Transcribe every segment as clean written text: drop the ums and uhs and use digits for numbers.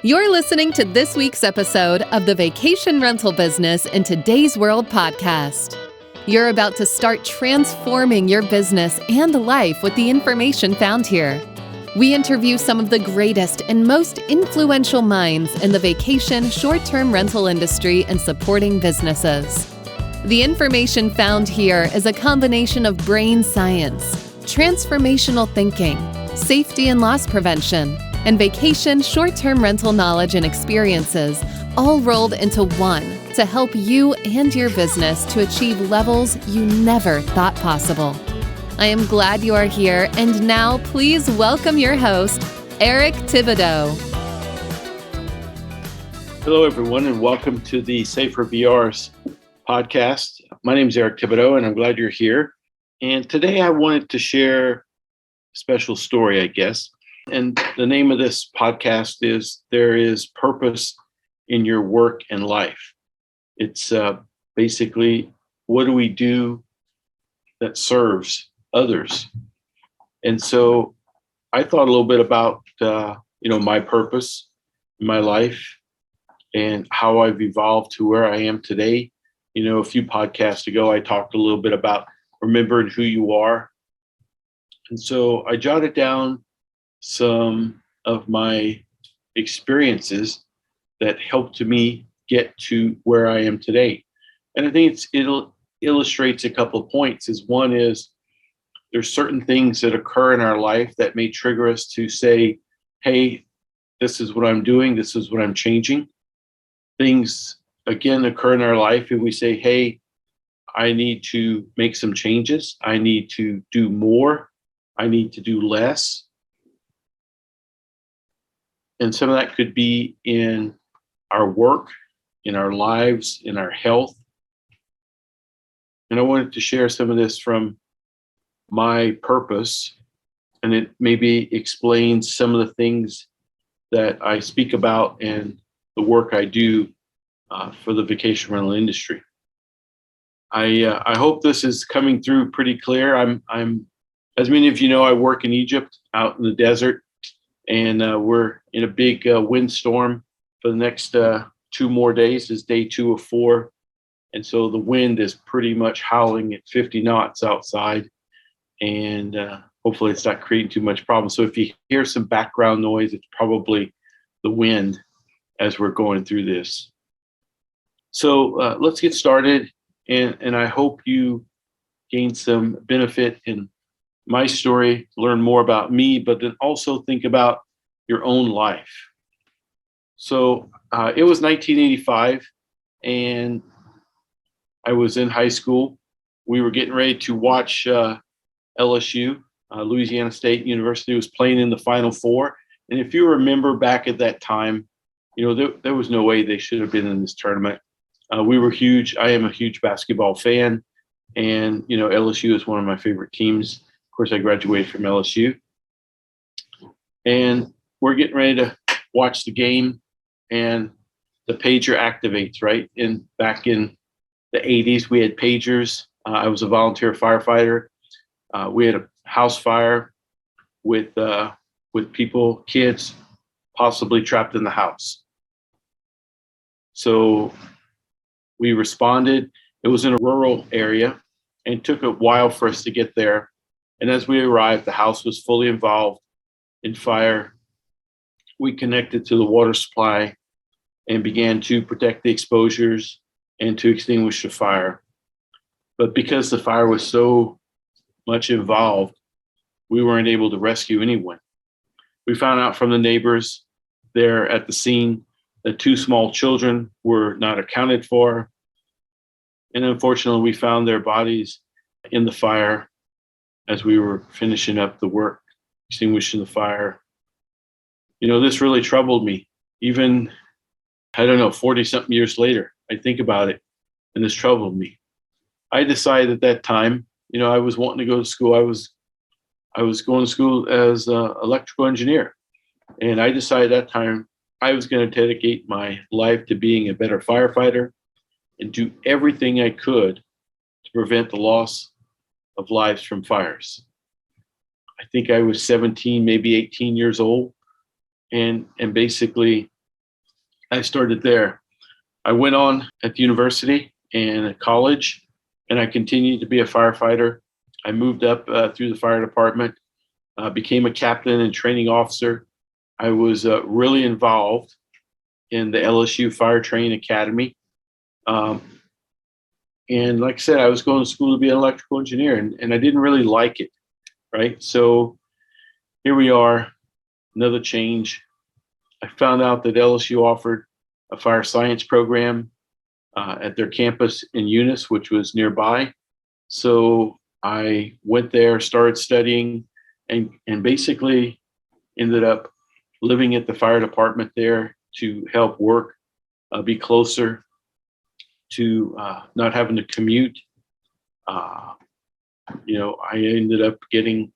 You're listening to this week's episode of the Vacation Rental Business in Today's World podcast. You're about to start transforming your business and life with the information found here. We interview some of the greatest and most influential minds in the vacation short-term rental industry and supporting businesses. The information found here is a combination of brain science, transformational thinking, safety and loss prevention, and vacation short-term rental knowledge and experiences, all rolled into one to help you and your business to achieve levels you never thought possible. I am glad you are here, and now please welcome your host, Eric Thibodeau. Hello, everyone, and welcome to the Safer VRs podcast. My name is Eric Thibodeau, and I'm glad you're here. And today I wanted to share a special story, I guess. And the name of this podcast is There is Purpose in Your Work and Life. It's basically, what do we do that serves others? And so I thought a little bit about, my purpose in my life and how I've evolved to where I am today. A few podcasts ago, I talked a little bit about remembering who you are. And so I jotted down some of my experiences that helped me get to where I am today. And I think it illustrates a couple of points. One is there's certain things that occur in our life that may trigger us to say, hey, this is what I'm doing. This is what I'm changing. Things, again, occur in our life and we say, hey, I need to make some changes. I need to do more. I need to do less. And some of that could be in our work, in our lives, in our health. And I wanted to share some of this from my purpose, and it maybe explains some of the things that I speak about and the work I do for the vacation rental industry. I hope this is coming through pretty clear. I'm, as many of you know, I work in Egypt, out in the desert. And we're in a big windstorm for the next 2 more days. Is day 2 of 4. And so the wind is pretty much howling at 50 knots outside. And hopefully it's not creating too much problem. So if you hear some background noise, it's probably the wind as we're going through this. So let's get started. And I hope you gain some benefit in my story, learn more about me, but then also think about your own life. So it was 1985, and I was in high school. We were getting ready to watch LSU, Louisiana State University, was playing in the Final Four. And if you remember back at that time, there was no way they should have been in this tournament. We were huge. I am a huge basketball fan, and LSU is one of my favorite teams. Of course, I graduated from LSU, and we're getting ready to watch the game, and the pager activates, right? And back in the 80s, we had pagers. I was a volunteer firefighter. We had a house fire with people, kids, possibly trapped in the house. So we responded. It was in a rural area, and it took a while for us to get there. And as we arrived, the house was fully involved in fire. We connected to the water supply and began to protect the exposures and to extinguish the fire. But because the fire was so much involved, we weren't able to rescue anyone. We found out from the neighbors there at the scene that 2 small children were not accounted for. And unfortunately, we found their bodies in the fire as we were finishing up the work, extinguishing the fire. This really troubled me. Even, 40-something years later, I think about it, and this troubled me. I decided at that time, I was wanting to go to school. I was going to school as an electrical engineer. And I decided at that time I was going to dedicate my life to being a better firefighter and do everything I could to prevent the loss of lives from fires. I think I was 17, maybe 18 years old. And basically I started there. I went on at the university and at college, and I continued to be a firefighter. I moved up through the fire department, became a captain and training officer. I was really involved in the LSU Fire Training Academy. Um, and like I said, I was going to school to be an electrical engineer, and I didn't really like it, right? So here we are, another change. I found out that LSU offered a fire science program at their campus in Eunice, which was nearby. So I went there, started studying, and basically ended up living at the fire department there to help work, be closer to not having to commute. Uh, I ended up getting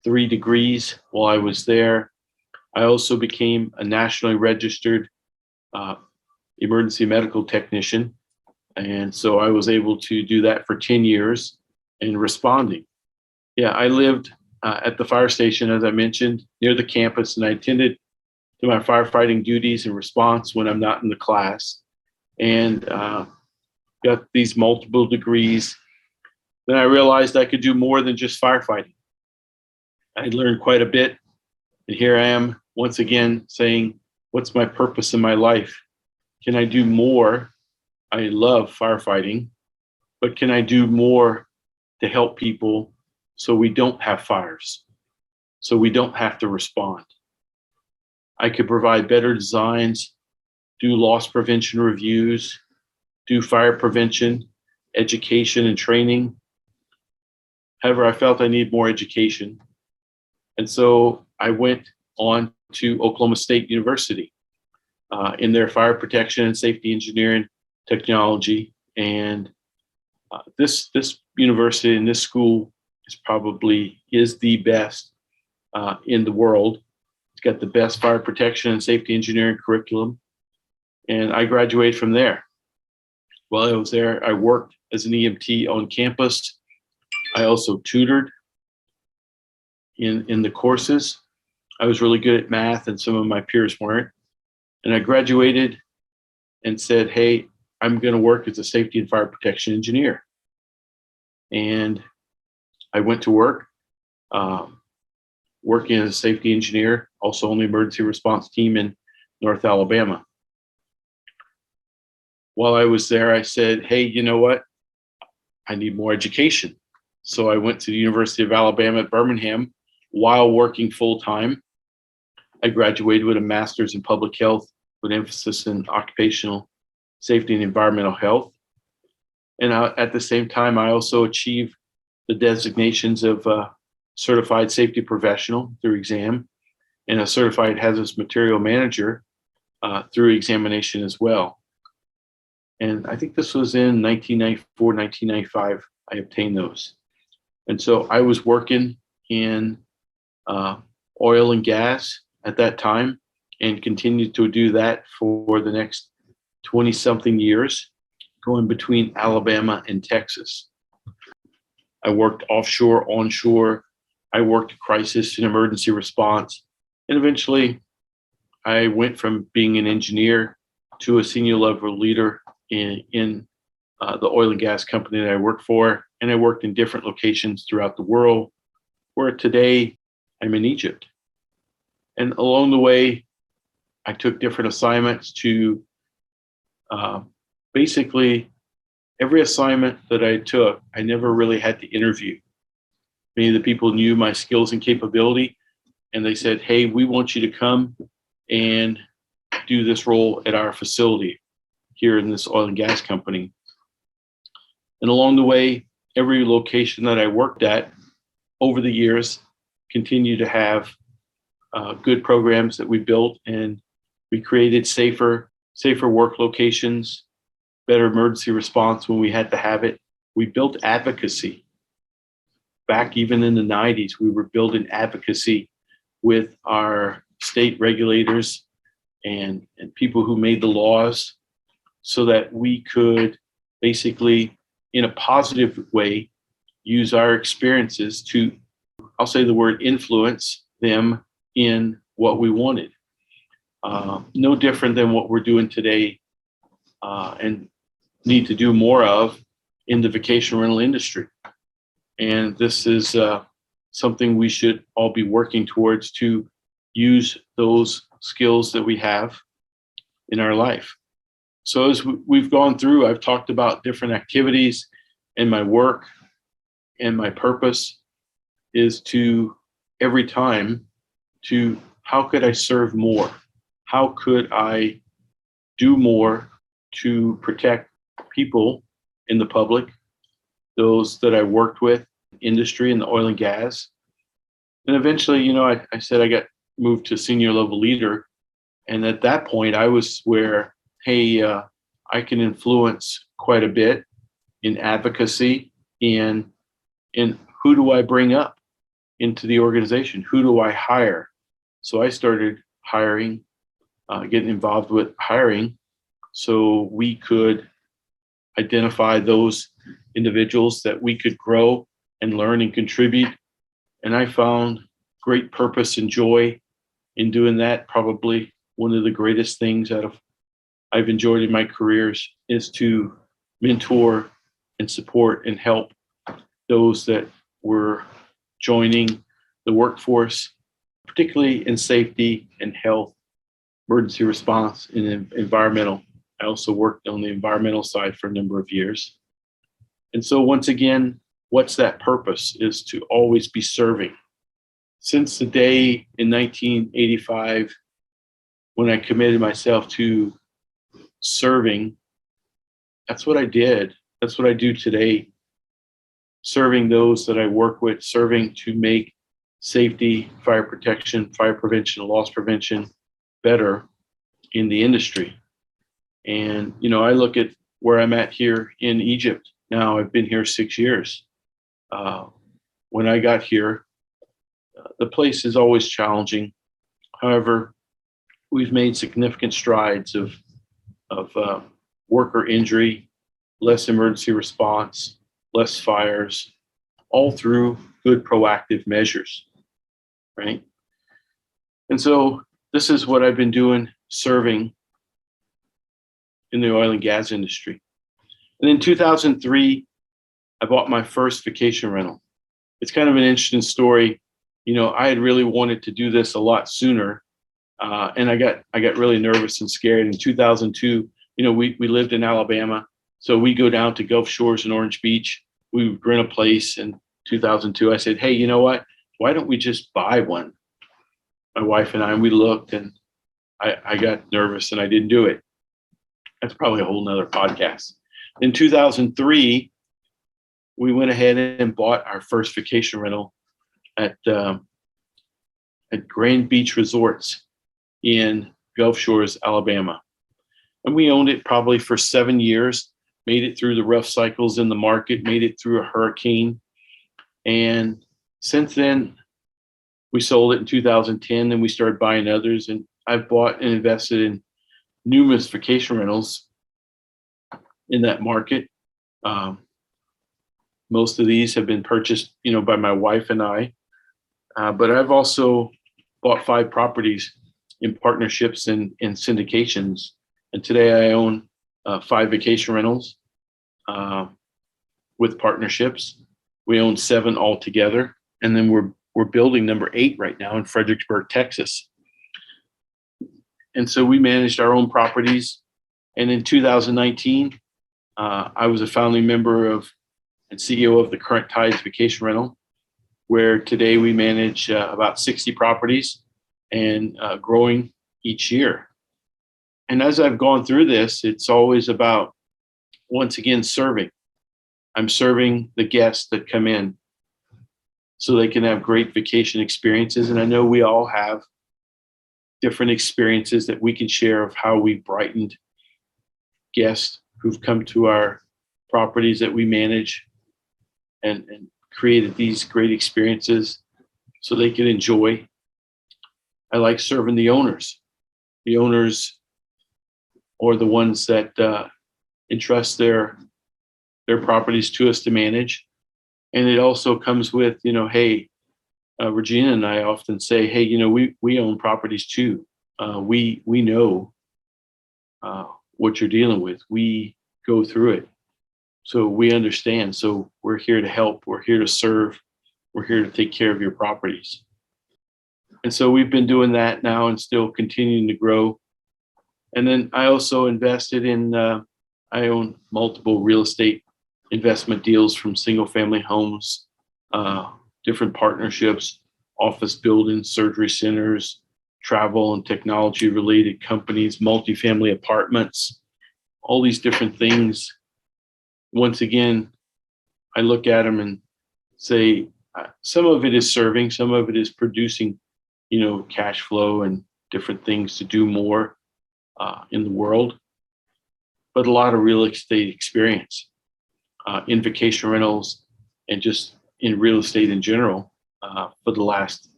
3 degrees while I was there. I also became a nationally registered uh, emergency medical technician. And so I was able to do that for 10 years and responding. Yeah, I lived at the fire station, as I mentioned, near the campus, and I attended to my firefighting duties and response when I'm not in the class, and got these multiple degrees. Then I realized I could do more than just firefighting. I learned quite a bit, and here I am once again saying, what's my purpose in my life? Can I do more? I love firefighting, but can I do more to help people so we don't have fires, so we don't have to respond? I could provide better designs, do loss prevention reviews, do fire prevention, education, and training. However, I felt I need more education. And so I went on to Oklahoma State University in their fire protection and safety engineering technology. And this university and this school is the best in the world. It's got the best fire protection and safety engineering curriculum. And I graduated from there. While I was there, I worked as an EMT on campus. I also tutored in the courses. I was really good at math, and some of my peers weren't. And I graduated and said, hey, I'm going to work as a safety and fire protection engineer. And I went to work, working as a safety engineer, also on the emergency response team in North Alabama. While I was there, I said, hey, you know what? I need more education. So I went to the University of Alabama at Birmingham while working full-time. I graduated with a master's in public health with emphasis in occupational safety and environmental health. And at the same time, I also achieved the designations of certified safety professional through exam and a certified hazardous material manager through examination as well. And I think this was in 1994, 1995, I obtained those. And so I was working in oil and gas at that time and continued to do that for the next 20-something years, going between Alabama and Texas. I worked offshore, onshore. I worked crisis and emergency response. And eventually, I went from being an engineer to a senior level leader in the oil and gas company that I worked for. And I worked in different locations throughout the world, where today I'm in Egypt. And along the way, I took different assignments to basically every assignment that I took, I never really had to interview. Many of the people knew my skills and capability, and they said, hey, we want you to come and do this role at our facility here in this oil and gas company. And along the way, every location that I worked at over the years continued to have good programs that we built, and we created safer work locations, better emergency response when we had to have it. We built advocacy. Back even in the 90s, we were building advocacy with our state regulators and people who made the laws so that we could basically, in a positive way, use our experiences to, I'll say the word, influence them in what we wanted. no different than what we're doing today, and need to do more of in the vacation rental industry. And this is something we should all be working towards, to use those skills that we have in our life. So as we've gone through, I've talked about different activities, and my work and my purpose is to, every time, to how could I serve more? How could I do more to protect people in the public, those that I worked with, industry in the oil and gas. And eventually, I said I got moved to senior level leader. And at that point, I was where, hey, I can influence quite a bit in advocacy, and in who do I bring up into the organization? Who do I hire? So I started hiring, getting involved with hiring, so we could identify those individuals that we could grow and learn and contribute. And I found great purpose and joy in doing that. Probably one of the greatest things I've enjoyed in my careers is to mentor and support and help those that were joining the workforce, particularly in safety and health, emergency response, and environmental. I also worked on the environmental side for a number of years. And so once again, what's that purpose? Is to always be serving. Since the day in 1985, when I committed myself to serving, that's what I did. That's what I do today. Serving those that I work with, serving to make safety, fire protection, fire prevention, loss prevention better in the industry. And, I look at where I'm at here in Egypt. Now I've been here 6 years. When I got here, the place is always challenging. However, we've made significant strides of worker injury, less emergency response, less fires, all through good proactive measures, right? And so this is what I've been doing, serving in the oil and gas industry. And in 2003, I bought my first vacation rental. It's kind of an interesting story. I had really wanted to do this a lot sooner, and I got really nervous and scared. In 2002, we lived in Alabama, so we go down to Gulf Shores and Orange Beach. We would rent a place. In 2002, I said, hey, you know what? Why don't we just buy one? My wife and we looked, and I got nervous and I didn't do it. That's probably a whole nother podcast. In 2003, we went ahead and bought our first vacation rental at Grand Beach Resorts in Gulf Shores, Alabama. And we owned it probably for 7 years, made it through the rough cycles in the market, made it through a hurricane. And since then, we sold it in 2010, and we started buying others. And I've bought and invested in numerous vacation rentals in that market. Most of these have been purchased, by my wife and I. But I've also bought 5 properties in partnerships and syndications. And today I own 5 vacation rentals with partnerships. We own 7 altogether. And then we're building number 8 right now in Fredericksburg, Texas. And so we managed our own properties. And in 2019, I was a founding member of and CEO of the Current Tides Vacation Rental, where today we manage about 60 properties and growing each year. And as I've gone through this, it's always about, once again, serving. I'm serving the guests that come in so they can have great vacation experiences. And I know we all have different experiences that we can share of how we brightened guests who've come to our properties that we manage and created these great experiences so they can enjoy. I like serving the owners. The owners are the ones that entrust their properties to us to manage. And it also comes with, hey, Regina and I often say, hey, we own properties too. We know what you're dealing with. We go through it, so we understand. So we're here to help. We're here to serve. We're here to take care of your properties. And so we've been doing that now and still continuing to grow. And then I also invested in. I own multiple real estate investment deals, from single family homes, different partnerships, office buildings, surgery centers, travel and technology related companies, multifamily apartments, all these different things. Once again, I look at them and say, some of it is serving, some of it is producing, cash flow and different things to do more in the world, but a lot of real estate experience in vacation rentals and just in real estate in general for the last,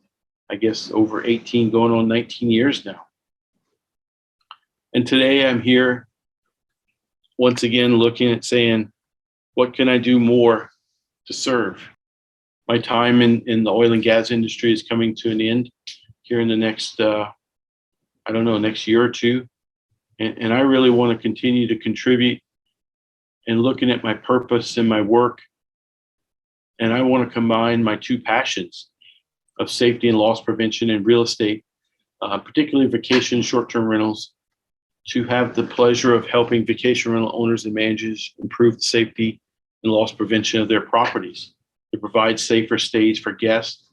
I guess, over 18, going on 19 years now. And today I'm here once again looking at saying, what can I do more to serve? My time in the oil and gas industry is coming to an end here in the next, next year or two. And I really want to continue to contribute and looking at my purpose in my work. And I want to combine my two passions of safety and loss prevention and real estate, particularly vacation short-term rentals, to have the pleasure of helping vacation rental owners and managers improve the safety and loss prevention of their properties, to provide safer stays for guests,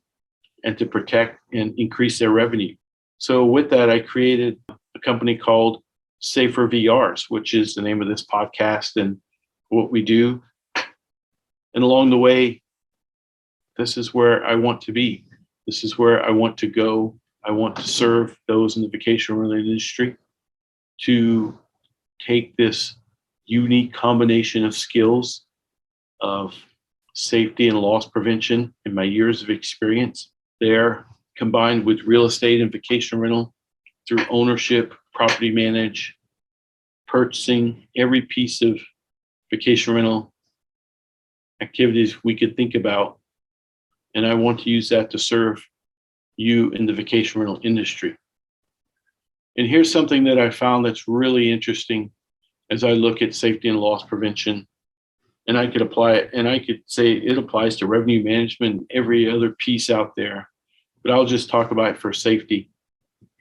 and to protect and increase their revenue. So with that, I created a company called Safer VRs, which is the name of this podcast and what we do. And along the way, this is where I want to be. This is where I want to go. I want to serve those in the vacation rental industry, to take this unique combination of skills of safety and loss prevention in my years of experience there, combined with real estate and vacation rental through ownership, property manage, purchasing, every piece of vacation rental activities we could think about. And I want to use that to serve you in the vacation rental industry. And here's something that I found that's really interesting as I look at safety and loss prevention. And I could apply it, and I could say it applies to revenue management and every other piece out there. But I'll just talk about it for safety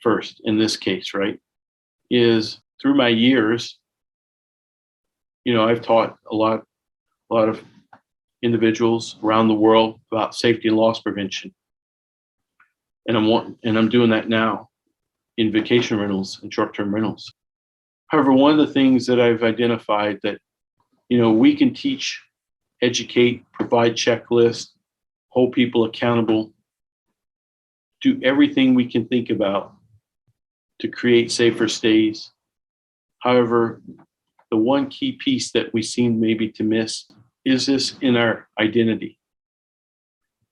first in this case, right? Is through my years, I've taught a lot of individuals around the world about safety and loss prevention. And I'm doing that now in vacation rentals and short-term rentals. However, one of the things that I've identified that, we can teach, educate, provide checklists, hold people accountable, do everything we can think about to create safer stays. However, the one key piece that we seem maybe to miss is this in our identity.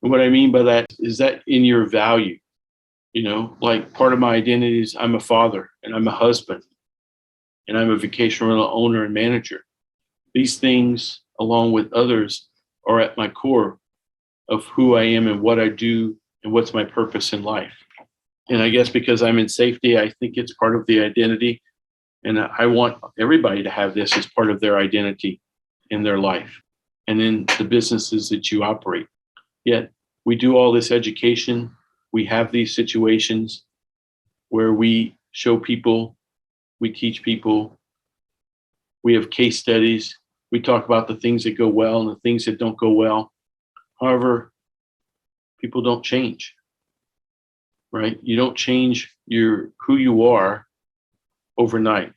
And what I mean by that is that in your value, like part of my identity is I'm a father and I'm a husband and I'm a vacation rental owner and manager. These things, along with others, are at my core of who I am and what I do and what's my purpose in life. And I guess because I'm in safety, I think it's part of the identity. And I want everybody to have this as part of their identity in their life and in the businesses that you operate. Yet we do all this education. We have these situations where we show people, we teach people, we have case studies, we talk about the things that go well and the things that don't go well. However, people don't change, right? You don't change who you are overnight.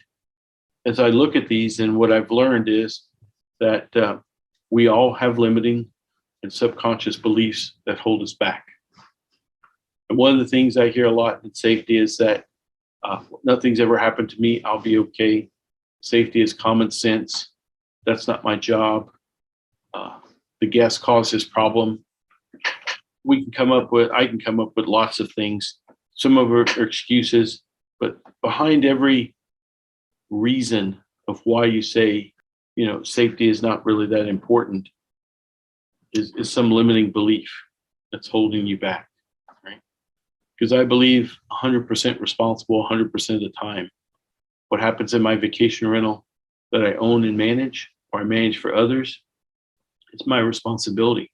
As I look at these, and what I've learned is that we all have limiting and subconscious beliefs that hold us back. And one of the things I hear a lot in safety is that nothing's ever happened to me, I'll be okay. Safety is common sense. That's not my job. The guest caused this problem. I can come up with lots of things. Some of them are excuses, but behind every reason of why you say, safety is not really that important is some limiting belief that's holding you back, right? because I believe 100% responsible 100% of the time. What happens in my vacation rental that I own and manage, or I manage for others, it's my responsibility,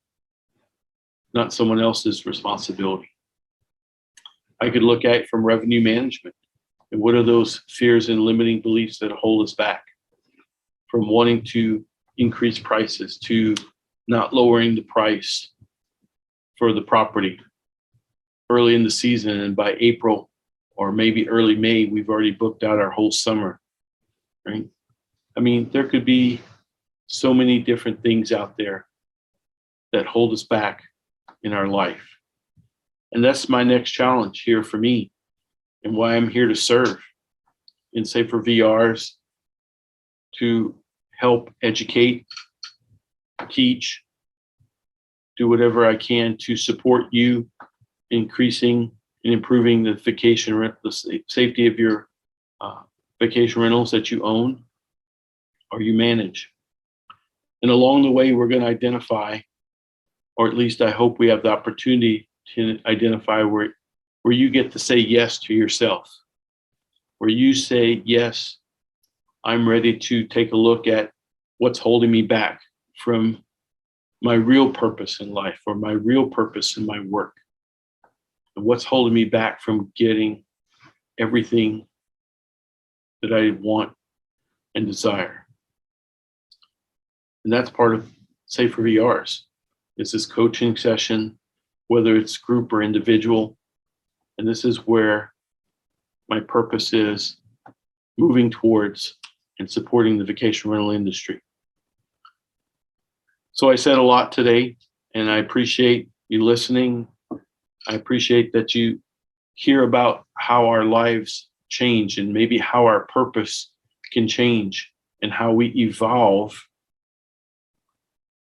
not someone else's responsibility. I could look at it from revenue management. And what are those fears and limiting beliefs that hold us back from wanting to increase prices, to not lowering the price for the property early in the season, and by April or maybe early May, we've already booked out our whole summer, right? I mean, there could be so many different things out there that hold us back in our life. And that's my next challenge here for me, and why I'm here to serve in Safer VRs, to help educate, teach, do whatever I can to support you, increasing and improving the the safety of your vacation rentals that you own or you manage. And along the way, we're going to identify, or at least I hope we have the opportunity to identify where you get to say yes to yourself, where you say, yes, I'm ready to take a look at what's holding me back from my real purpose in life, or my real purpose in my work, and what's holding me back from getting everything that I want and desire. And that's part of Safer VRs. It's this coaching session, whether it's group or individual. And this is where my purpose is moving towards and supporting the vacation rental industry. So I said a lot today, and I appreciate you listening. I appreciate that you hear about how our lives change, and maybe how our purpose can change, and how we evolve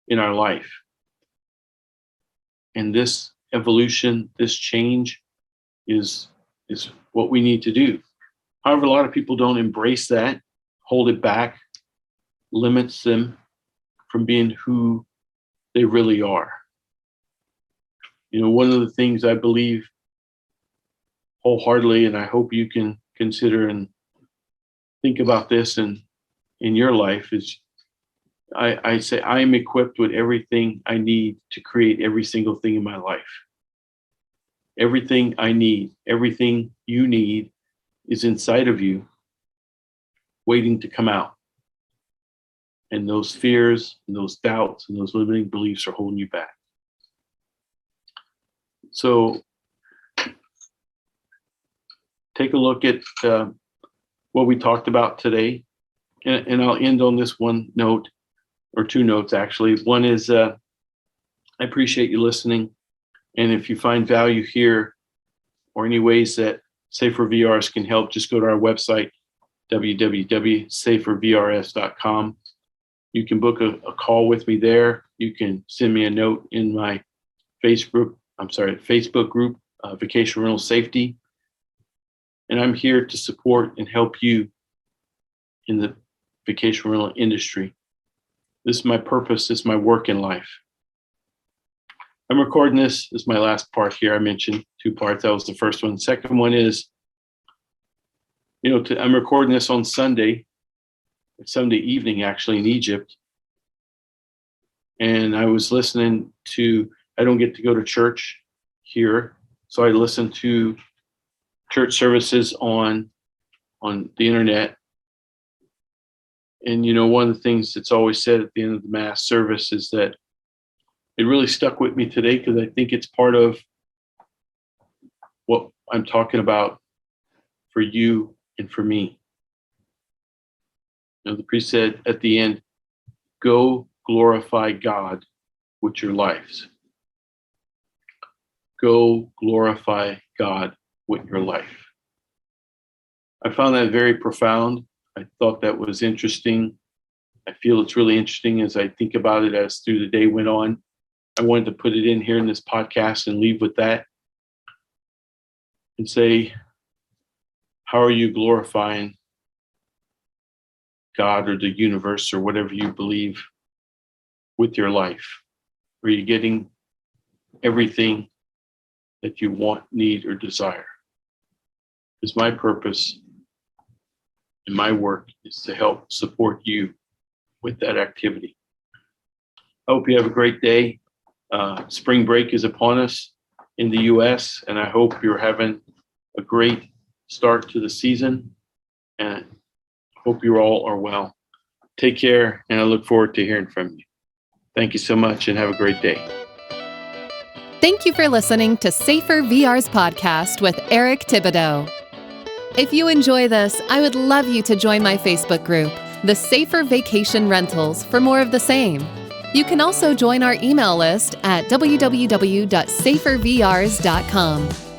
in our life. And this evolution, this change is what we need to do. However, a lot of people don't embrace that, hold it back, limits them from being who they really are. You know, one of the things I believe wholeheartedly, and I hope you can consider and think about this in your life, is I say I am equipped with everything I need to create every single thing in my life. Everything I need, everything you need is inside of you, waiting to come out. And those fears and those doubts and those limiting beliefs are holding you back. So take a look at what we talked about today. And I'll end on this one note, or two notes actually. One is I appreciate you listening. And if you find value here, or any ways that Safer VRs can help, just go to our website, www.safervrs.com. You can book a call with me there. You can send me a note in my Facebook group, Vacation Rental Safety. And I'm here to support and help you in the vacation rental industry. This is my purpose. This is my work in life. I'm recording this. This is my last part here. I mentioned two parts. That was the first one. The second one is, I'm recording this on Sunday evening, actually, in Egypt. And I was listening to, I don't get to go to church here, so I listen to church services on the internet. And, one of the things that's always said at the end of the Mass service is that it really stuck with me today, because I think it's part of what I'm talking about for you and for me. The priest said at the end, go glorify God with your lives. Go glorify God with your life. I found that very profound. I thought that was interesting. I feel it's really interesting as I think about it as through the day went on. I wanted to put it in here in this podcast and leave with that and say, how are you glorifying God or the universe or whatever you believe with your life? Are you getting everything that you want, need, or desire. Because my purpose in my work is to help support you with that activity. I hope you have a great day. Spring break is upon us in the U.S., and I hope you're having a great start to the season, and hope you all are well. Take care, and I look forward to hearing from you. Thank you so much, and have a great day. Thank you for listening to Safer VR's podcast with Eric Thibodeau. If you enjoy this, I would love you to join my Facebook group, The Safer Vacation Rentals, for more of the same. You can also join our email list at www.safervrs.com.